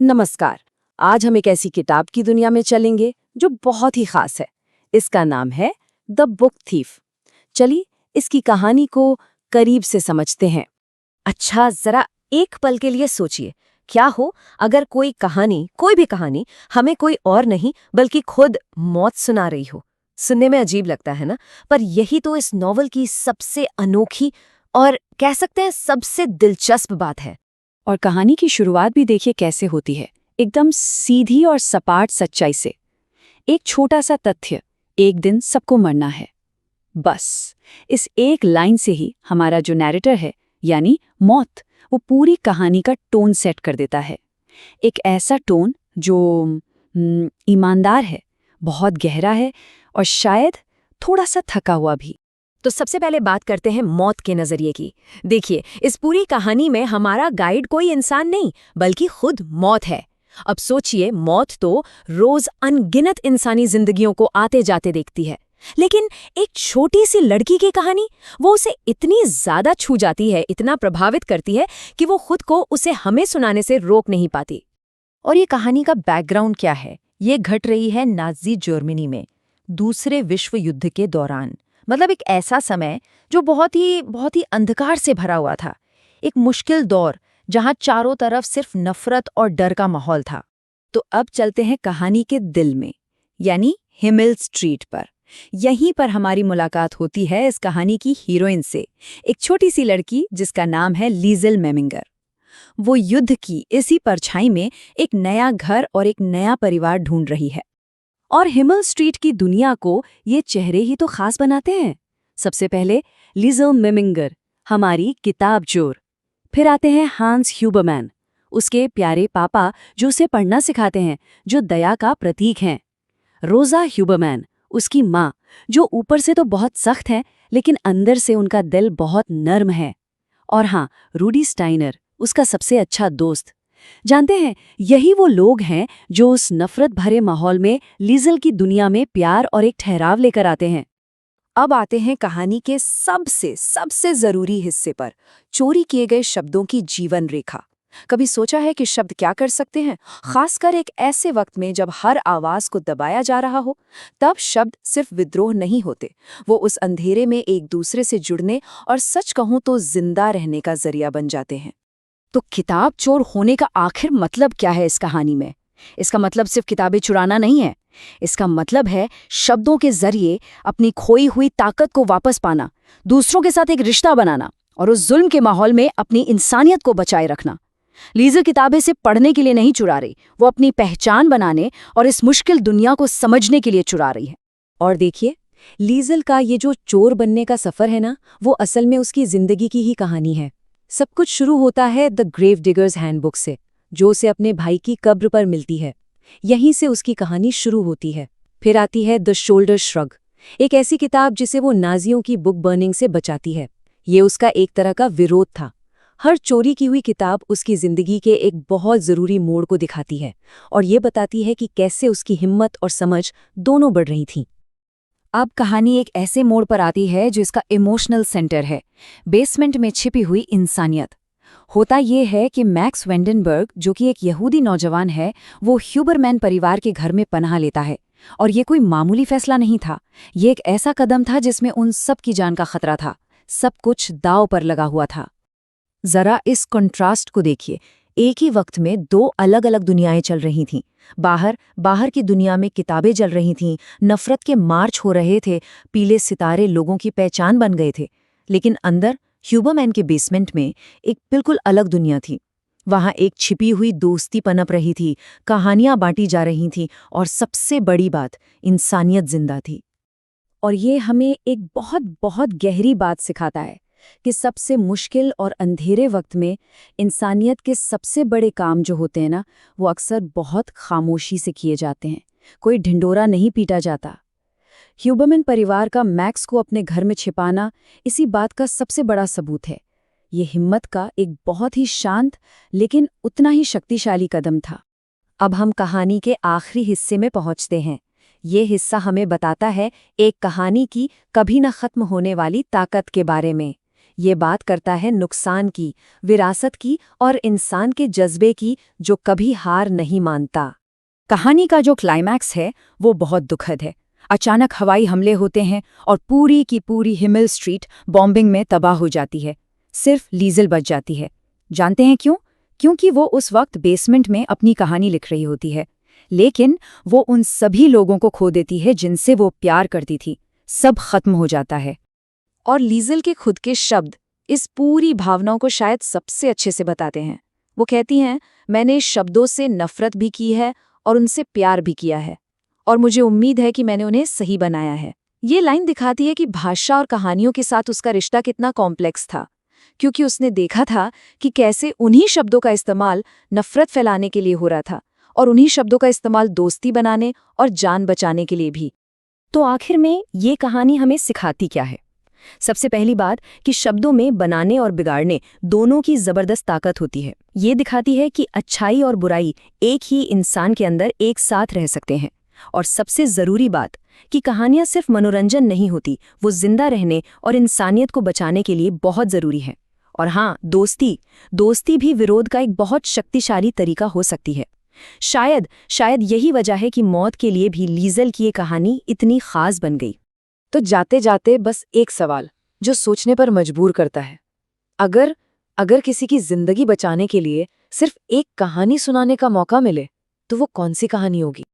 नमस्कार। आज हम एक ऐसी किताब की दुनिया में चलेंगे जो बहुत ही खास है। इसका नाम है द बुक थीफ। चलिए इसकी कहानी को करीब से समझते हैं। अच्छा, जरा एक पल के लिए सोचिए, क्या हो अगर कोई भी कहानी हमें कोई और नहीं बल्कि खुद मौत सुना रही हो। सुनने में अजीब लगता है ना, पर यही तो इस नॉवल की सबसे अनोखी और कह सकते हैं सबसे दिलचस्प बात है। और कहानी की शुरुआत भी देखिए कैसे होती है, एकदम सीधी और सपाट सच्चाई से। एक छोटा सा तथ्य, एक दिन सबको मरना है। बस इस एक लाइन से ही हमारा जो नैरेटर है यानी मौत, वो पूरी कहानी का टोन सेट कर देता है। एक ऐसा टोन जो ईमानदार है, बहुत गहरा है और शायद थोड़ा सा थका हुआ भी। तो सबसे पहले बात करते हैं मौत के नजरिए की। देखिए, इस पूरी कहानी में हमारा गाइड कोई इंसान नहीं बल्कि खुद मौत है। अब सोचिए, मौत तो रोज अनगिनत इंसानी जिंदगियों को आते जाते देखती है, लेकिन एक छोटी सी लड़की की कहानी वो उसे इतनी ज्यादा छू जाती है, इतना प्रभावित करती है कि वो खुद को उसे हमें सुनाने से रोक नहीं पाती। और ये कहानी का बैकग्राउंड क्या है? ये घट रही है नाज़ी जर्मनी में दूसरे विश्व युद्ध के दौरान। मतलब एक ऐसा समय जो बहुत ही अंधकार से भरा हुआ था। एक मुश्किल दौर जहां चारों तरफ सिर्फ नफरत और डर का माहौल था। तो अब चलते हैं कहानी के दिल में, यानी हिमेल स्ट्रीट पर। यहीं पर हमारी मुलाकात होती है इस कहानी की हीरोइन से, एक छोटी सी लड़की जिसका नाम है लीज़ल मेमिंगर। वो युद्ध की इसी परछाई में एक नया घर और एक नया परिवार ढूंढ रही है। और हिमेल स्ट्रीट की दुनिया को ये चेहरे ही तो खास बनाते हैं। सबसे पहले लीज़ल मेमिंगर, हमारी किताब चोर। फिर आते हैं हांस ह्यूबरमैन, उसके प्यारे पापा जो उसे पढ़ना सिखाते हैं, जो दया का प्रतीक हैं। रोजा ह्यूबरमैन, उसकी माँ, जो ऊपर से तो बहुत सख्त है लेकिन अंदर से उनका दिल बहुत नर्म है। और हाँ, रूडी स्टाइनर, उसका सबसे अच्छा दोस्त। जानते हैं, यही वो लोग हैं जो उस नफरत भरे माहौल में लीज़ल की दुनिया में प्यार और एक ठहराव लेकर आते हैं। अब आते हैं कहानी के सबसे जरूरी हिस्से पर, चोरी किए गए शब्दों की जीवन रेखा। कभी सोचा है कि शब्द क्या कर सकते हैं, खासकर एक ऐसे वक्त में जब हर आवाज को दबाया जा रहा हो? तब शब्द सिर्फ विद्रोह नहीं होते, वो उस अंधेरे में एक दूसरे से जुड़ने और सच कहूं तो जिंदा रहने का जरिया बन जाते हैं। तो किताब चोर होने का आखिर मतलब क्या है इस कहानी में? इसका मतलब सिर्फ किताबें चुराना नहीं है। इसका मतलब है शब्दों के जरिए अपनी खोई हुई ताकत को वापस पाना, दूसरों के साथ एक रिश्ता बनाना और उस जुल्म के माहौल में अपनी इंसानियत को बचाए रखना। लीज़ल किताबें सिर्फ पढ़ने के लिए नहीं चुरा रही, वो अपनी पहचान बनाने और इस मुश्किल दुनिया को समझने के लिए चुरा रही है। और देखिए, लीज़ल का ये जो चोर बनने का सफर है ना, वो असल में उसकी जिंदगी की ही कहानी है। सब कुछ शुरू होता है द ग्रेव डिगर्स हैंडबुक से, जो उसे अपने भाई की कब्र पर मिलती है। यहीं से उसकी कहानी शुरू होती है। फिर आती है द शोल्डर श्रग, एक ऐसी किताब जिसे वो नाजियों की बुक बर्निंग से बचाती है। ये उसका एक तरह का विरोध था। हर चोरी की हुई किताब उसकी जिंदगी के एक बहुत जरूरी मोड़ को दिखाती है और ये बताती है कि कैसे उसकी हिम्मत और समझ दोनों बढ़ रही थीं। अब कहानी एक ऐसे मोड़ पर आती है जो इसका इमोशनल सेंटर है, बेसमेंट में छिपी हुई इंसानियत। होता ये है कि मैक्स वेंडनबर्ग, जो कि एक यहूदी नौजवान है, वो ह्यूबरमैन परिवार के घर में पनाह लेता है। और ये कोई मामूली फैसला नहीं था, ये एक ऐसा कदम था जिसमें उन सब की जान का खतरा था। सब कुछ दांव पर लगा हुआ था। जरा इस कंट्रास्ट को देखिए। एक ही वक्त में दो अलग अलग दुनियाएं चल रही थीं। बाहर की दुनिया में किताबें जल रही थीं, नफरत के मार्च हो रहे थे, पीले सितारे लोगों की पहचान बन गए थे। लेकिन अंदर ह्यूबरमैन के बेसमेंट में एक बिल्कुल अलग दुनिया थी। वहां एक छिपी हुई दोस्ती पनप रही थी, कहानियां बांटी जा रही थीं और सबसे बड़ी बात, इंसानियत जिंदा थी। और ये हमें एक बहुत बहुत गहरी बात सिखाता है कि सबसे मुश्किल और अंधेरे वक्त में इंसानियत के सबसे बड़े काम जो होते हैं ना, वो अक्सर बहुत खामोशी से किए जाते हैं। कोई ढिंडोरा नहीं पीटा जाता। ह्यूबरमैन परिवार का मैक्स को अपने घर में छिपाना इसी बात का सबसे बड़ा सबूत है। ये हिम्मत का एक बहुत ही शांत लेकिन उतना ही शक्तिशाली कदम था। अब हम कहानी के आखिरी हिस्से में पहुंचते हैं। ये हिस्सा हमें बताता है एक कहानी की कभी न खत्म होने वाली ताकत के बारे में। ये बात करता है नुकसान की, विरासत की और इंसान के जज्बे की जो कभी हार नहीं मानता। कहानी का जो क्लाइमैक्स है वो बहुत दुखद है। अचानक हवाई हमले होते हैं और पूरी की पूरी हिमेल स्ट्रीट बॉम्बिंग में तबाह हो जाती है। सिर्फ लीज़ल बच जाती है। जानते हैं क्यों? क्योंकि वो उस वक्त बेसमेंट में अपनी कहानी लिख रही होती है। लेकिन वो उन सभी लोगों को खो देती है जिनसे वो प्यार करती थी। सब खत्म हो जाता है। और लीज़ल के खुद के शब्द इस पूरी भावनाओं को शायद सबसे अच्छे से बताते हैं। वो कहती हैं, मैंने शब्दों से नफरत भी की है और उनसे प्यार भी किया है, और मुझे उम्मीद है कि मैंने उन्हें सही बनाया है। ये लाइन दिखाती है कि भाषा और कहानियों के साथ उसका रिश्ता कितना कॉम्प्लेक्स था, क्योंकि उसने देखा था कि कैसे उन्हीं शब्दों का इस्तेमाल नफरत फैलाने के लिए हो रहा था और उन्हीं शब्दों का इस्तेमाल दोस्ती बनाने और जान बचाने के लिए भी। तो आखिर में ये कहानी हमें सिखाती क्या है? सबसे पहली बात कि शब्दों में बनाने और बिगाड़ने दोनों की जबरदस्त ताकत होती है। ये दिखाती है कि अच्छाई और बुराई एक ही इंसान के अंदर एक साथ रह सकते हैं। और सबसे जरूरी बात कि कहानियां सिर्फ मनोरंजन नहीं होती, वो जिंदा रहने और इंसानियत को बचाने के लिए बहुत जरूरी है। और हाँ, दोस्ती भी विरोध का एक बहुत शक्तिशाली तरीका हो सकती है। शायद यही वजह है कि मौत के लिए भी लीज़ल की ये कहानी इतनी खास बन गई। तो जाते जाते बस एक सवाल जो सोचने पर मजबूर करता है। अगर किसी की जिंदगी बचाने के लिए सिर्फ एक कहानी सुनाने का मौका मिले, तो वो कौन सी कहानी होगी?